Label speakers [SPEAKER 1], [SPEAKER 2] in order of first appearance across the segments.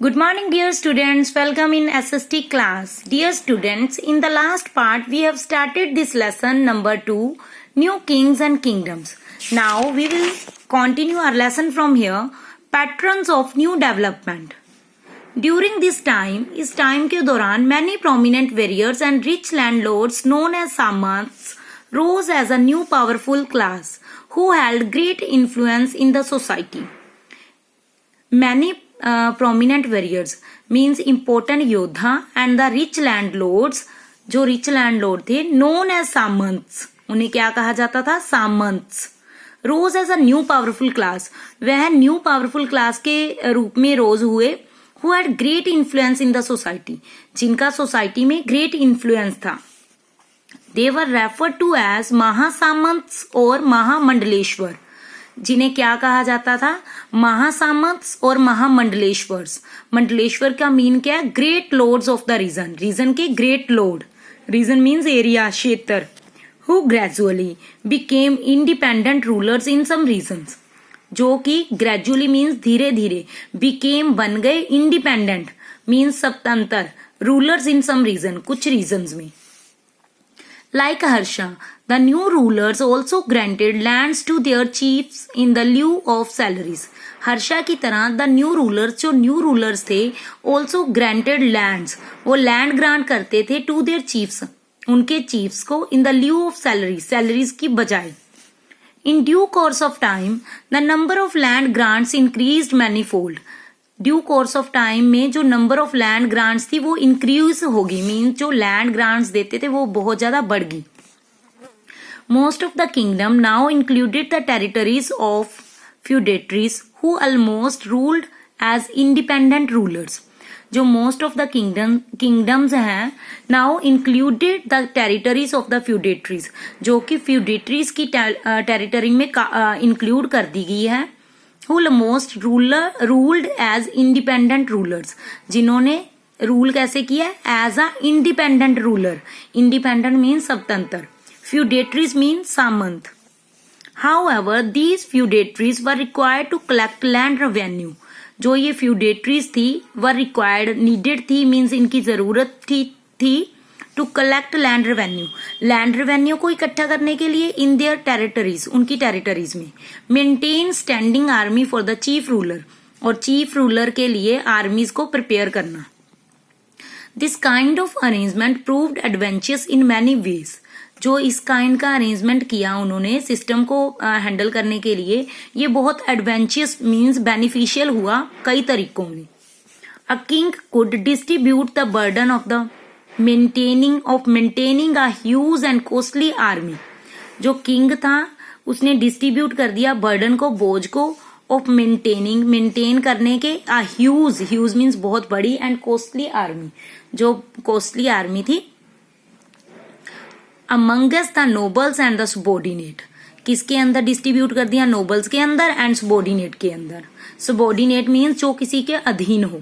[SPEAKER 1] Good morning, dear students. Welcome in SST class. Dear students, in the last part, we have started this lesson number 2, New Kings and Kingdoms. Now, we will continue our lesson from here, Patrons of New Development. During this time, इस time के दौरान, many prominent warriors and rich landlords known as Samants rose as a new powerful class who held great influence in the society. Many prominent warriors means important योद्धा and the rich landlords, जो rich landlord थे, known as Samants, उन्हें क्या कहा जाता था? Samants. Rose as a new powerful class, वह new powerful class के रूप में रोज हुए, who had great influence in the society, जिनका society में great influence था. They were referred to as महासामंत्स और महामंडलेश्वर, जिन्हें क्या कहा जाता था? महासामंत्स और महामंडलेश्वर्स. मंडलेश्वर का मीन क्या है? Great lords of the region. Region के great lord. Region means area, क्षेत्र. Who gradually became independent rulers in some regions, जो कि ग्रेजुअली मीन्स धीरे धीरे, बिकेम बन गए, इंडिपेंडेंट मीन्स स्वतंत्र, रूलर्स इन सम रीजन कुछ रीजन्स में. Like Harsha, the new rulers also granted lands to their chiefs in the lieu of salaries. Harsha की तरह the new rulers, जो new rulers थे, also granted lands, वो land grant करते थे to their chiefs, उनके chiefs को in the lieu of salaries, salaries की बजाय. In due course of time, the number of land grants increased manifold. Due course of time में जो number of land grants थी वो इंक्रीज होगी, mean जो लैंड ग्रांट्स देते थे वो बहुत ज्यादा बढ़ गई. Most of the kingdom now included the territories of feudatories who almost ruled as independent rulers. जो मोस्ट ऑफ द किंगडम्स हैं, now included the territories of the feudatories, जो कि फ्यूडेटरीज की टेरिटरी में इंक्लूड कर दी गई है. Who almost ruled as independent rulers, जिन्होंने रूल कैसे किया? As a independent ruler. Independent means स्वतंत्र. Feudatories means Samant. However, these feudatories were required to collect land revenue. जो ये feudatories थी, were required, needed थी, means इनकी जरूरत थी to collect land revenue, land revenue को इकट्ठा करने के लिए इन देयर टेरिटरीज, उनकी टेरिटरीज में. Maintain standing army for the chief ruler, और चीफ रूलर के लिए आर्मीज को प्रिपेयर करना. This kind of arrangement proved adventurous in many ways. जो इस काइंड का अरेंजमेंट किया उन्होंने सिस्टम को हैंडल करने के लिए, ये बहुत एडवेंचरस मीन्स बेनिफिशियल हुआ कई तरीकों में. A king could distribute the burden of the maintaining a huge and costly army. जो किंग था उसने डिस्ट्रीब्यूट कर दिया बर्डन को, बोझ को, ऑफ मेंटेन करने के, अ ह्यूज मीन्स बहुत बड़ी, एंड कॉस्टली आर्मी, जो कॉस्टली आर्मी थी. Amongst the nobles and the subordinate, किसके अंदर डिस्ट्रीब्यूट कर दिया? नोबल्स के अंदर एंड सबॉर्डिनेट के अंदर. सबॉर्डिनेट मीन्स जो किसी के अधीन हो.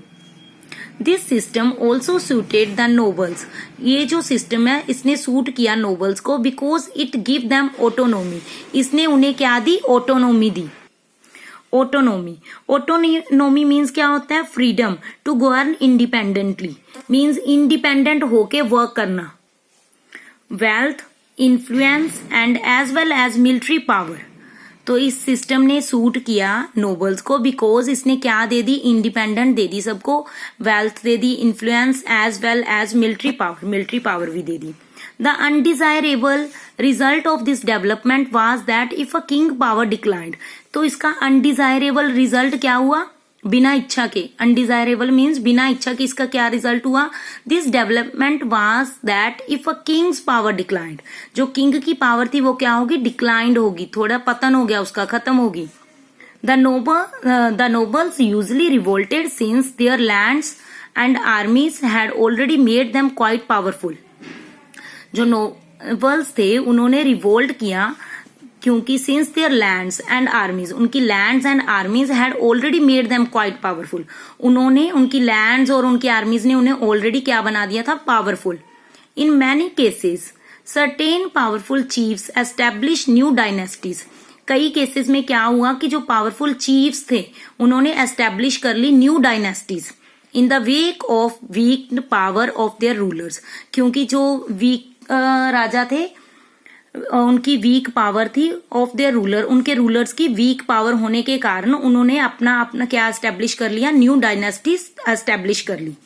[SPEAKER 1] This system also suited the nobles, ये जो सिस्टम है इसने सूट किया नोबल्स को, because it give them autonomy, इसने उन्हें क्या दी? ऑटोनोमी दी. ऑटोनोमी मीन्स क्या होता है? Freedom to govern independently, means independent होके वर्क करना. Wealth, influence and as well as military power. तो इस सिस्टम ने सूट किया नोबल्स को, बिकॉज इसने क्या दे दी? इंडिपेंडेंट दे दी सबको, वेल्थ दे दी, influence as well as military power भी दे दी. The undesirable result of this development was that if a king power declined. तो इसका अनडिजायरेबल रिजल्ट क्या हुआ? बिना इच्छा के. अनडिजायरेबल मीन्स बिना इच्छा के. इसका क्या रिजल्ट हुआ? This development was that if a Kings power declined, जो किंग की पावर थी वो क्या होगी? डिक्लाइंड होगी, थोड़ा पतन हो गया उसका, खत्म होगी. The nobles usually revolted since their lands and armies had already made them quite powerful. जो नोबल्स थे उन्होंने रिवोल्ट किया क्योंकि since their lands and armies, उनकी lands and armies had already made them quite powerful, उन्होंने उनकी lands और उनकी आर्मीज ने उन्हें ऑलरेडी क्या बना दिया था? Powerful. In many cases certain powerful chiefs establish new dynasties. कई केसेस में क्या हुआ कि जो पावरफुल चीफ्स थे उन्होंने एस्टेब्लिश कर ली new dynasties. In the wake of weak power of their rulers, क्योंकि जो वीक राजा थे उनकी वीक पावर थी ऑफ देयर रूलर, उनके रूलर्स की वीक पावर होने के कारण उन्होंने अपना अपना क्या एस्टेब्लिश कर लिया, न्यू डायनेस्टी एस्टेब्लिश कर ली।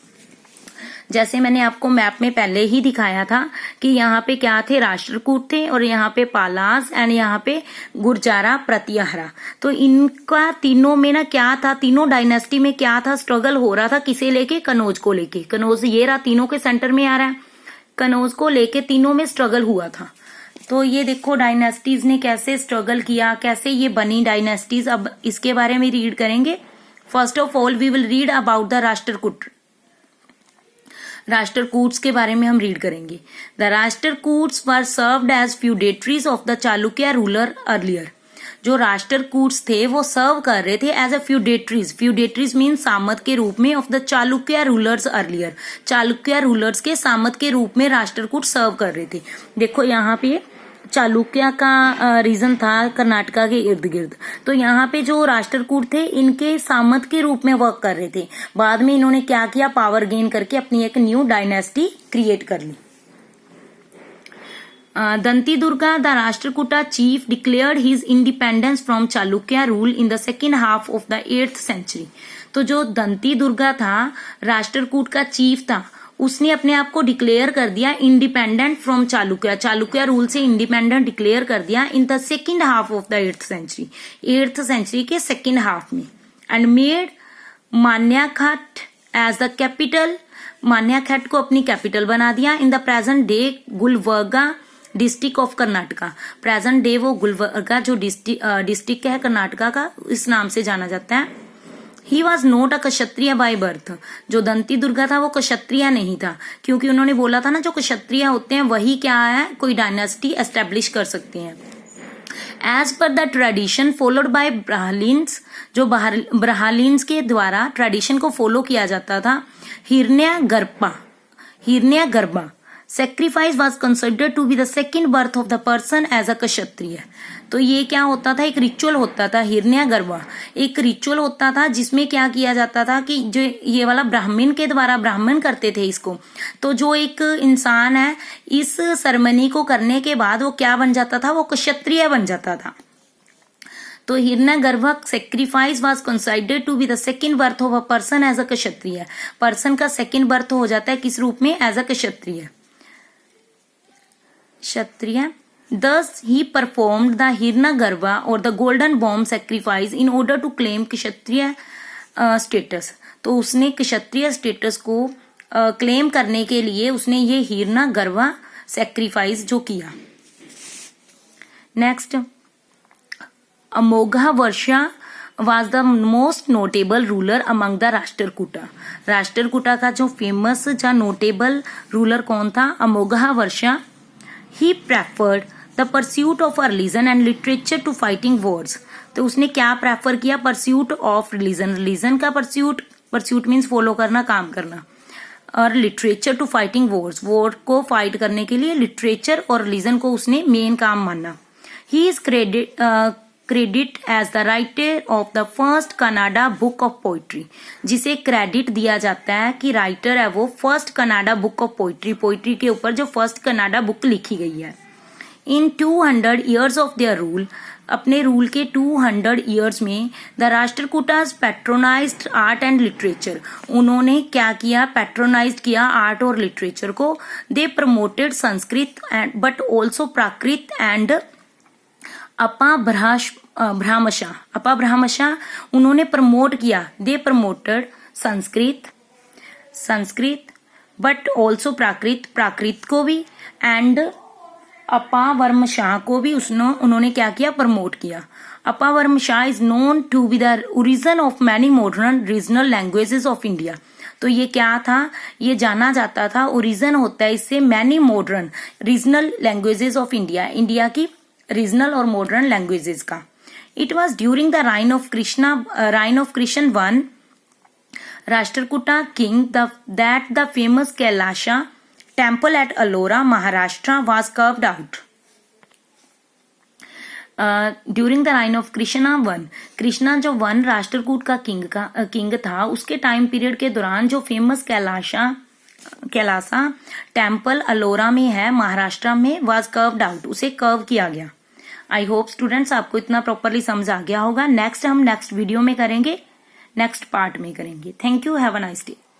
[SPEAKER 1] जैसे मैंने आपको मैप में पहले ही दिखाया था कि यहाँ पे क्या थे, राष्ट्रकूट थे और यहाँ पे पालास एंड यहाँ पे गुर्जारा प्रतिहारा। तो इनका तीनों में ना क्या था, तीनों डायनेस्टी में क्या था, स्ट्रगल हो रहा था किसे लेके, कनौज को लेके। कनौज ये रहा तीनों के सेंटर में आ रहा है, कनौज को लेके तीनों में स्ट्रगल हुआ था। तो ये देखो डायनेस्टीज ने कैसे स्ट्रगल किया, कैसे ये बनी डायनेस्टीज, अब इसके बारे में रीड करेंगे। First of all we will read about the Rashtrakuta, Rashtrakutas के बारे में हम रीड करेंगे। The Rashtrakutas were served as feudatories of the Chalukya ruler earlier. जो राष्ट्रकूट्स थे वो सर्व कर रहे थे as a feudatories, feudatories mean सामंत के रूप में, of the Chalukya rulers earlier, Chalukya rulers के सामंत के रूप में राष्ट्रकूट सर्व कर रहे थे। देखो यहाँ पे चालुक्य का रीजन था कर्नाटका के इर्द गिर्द, तो यहाँ पे जो राष्ट्रकूट थे इनके सामंत के रूप में वर्क कर रहे थे। बाद में इन्होंने क्या किया, पावर गेन करके अपनी एक न्यू डायनेस्टी क्रिएट कर ली। Dantidurga the Rashtrakuta chief declared his independence from Chalukya rule in the second half of the 8th century. तो जो दंती दुर्गा था, राष्ट्रकूट का चीफ था, उसने अपने आप को डिक्लेयर कर दिया independent from Chalukya, Chalukya rule से इंडिपेंडेंट डिक्लेयर कर दिया in the second half of the 8th century, 8th century के सेकेंड हाफ में। And made Manyakhet as the capital, Manyakhet को अपनी कैपिटल बना दिया। In the present day Gulbarga district of Karnataka, present day वो गुलबर्गा जो डिस्ट्रिक्ट है कर्नाटका का, इस नाम से जाना जाता है। He was not a Kshatriya by birth, जो दंती दुर्गा था वो क्षत्रिय नहीं था, क्योंकि उन्होंने बोला था ना जो क्षत्रिय होते हैं वही क्या है, कोई डायनेस्टी एस्टेब्लिश कर सकते हैं। As per the tradition followed by Brahmins, जो ब्राह्मण्स के द्वारा ट्रेडिशन को फॉलो किया जाता था, Hiranyagarbha sacrifice was considered to be the second birth of the person as a Kshatriya. तो ये क्या होता था, एक रिचुअल होता था, हिरण्यगर्भा एक रिचुअल होता था जिसमें क्या किया जाता था कि जो ये वाला ब्राह्मण के द्वारा, ब्राह्मण करते थे इसको, तो जो एक इंसान है इस सेरेमनी को करने के बाद वो क्या बन जाता था, वो क्षत्रिय बन जाता था। तो Hiranyagarbha sacrifice was considered to be the second birth of a person as a Kshatriya, person का सेकेंड बर्थ हो जाता है किस रूप में, as a Kshatriya. Kshatriya Thus he performed the Hiranyagarbha or the golden bomb sacrifice in order to claim Kshatriya status। तो उसने क्षत्रिय status को क्लेम करने के लिए उसने ये हिरण्यगर्भा सेक्रीफाइस जो किया। Next, Amoghavarsha was the most notable ruler among the Rashtrakuta. Rashtrakuta का जो फेमस या नोटेबल रूलर कौन था, अमोघा वर्षा। He preferred the pursuit of a religion and literature to fighting wars। तो उसने क्या प्रेफर किया, परस्यूट ऑफ रिलीजन, रिलीजन का परस्यूट, परस्यूट मीन्स फॉलो करना, काम करना, और literature to fighting wars, war को फाइट करने के लिए लिटरेचर और रिलीजन को उसने मेन काम माना। He is credit as the writer of the first Kannada book of poetry, जिसे क्रेडिट दिया जाता है कि राइटर है वो first Kannada book of poetry, poetry के ऊपर जो फर्स्ट कनाडा बुक लिखी गई है। In 200 years of their rule, अपने रूल के 200 ईयर्स में the Rashtrakutas patronized art and literature, उन्होंने क्या किया, पैट्रोनाइज्ड किया आर्ट और लिटरेचर को। They promoted Sanskrit and but also Prakrit and Apabhramsha उन्होंने प्रमोट किया। They promoted Sanskrit but also Prakrit को भी, एंड अपावर्मशाह को भी उन्होंने क्या किया, प्रमोट किया। Apabhramsha is known to be the origin of many modern regional languages of India. तो ये क्या था, ये जाना जाता था, ओरिजिन होता है इससे many modern regional languages of India, India की रीजनल और मॉडर्न लैंग्वेजेस का। It was during the reign of Krishna one Rashtrakuta king that the famous Kailasa temple at Ellora Maharashtra was carved out। During the reign of Krishna one, Krishna जो one Rashtrakuta का king था, उसके time period के दौरान जो फेमस कैलासा टेम्पल अलोरा में है महाराष्ट्र में, वाज कर्व्ड आउट, उसे कर्व किया गया। आई होप स्टूडेंट्स आपको इतना प्रॉपरली समझ आ गया होगा। नेक्स्ट हम नेक्स्ट वीडियो में करेंगे, नेक्स्ट पार्ट में करेंगे। Thank you, have a nice day.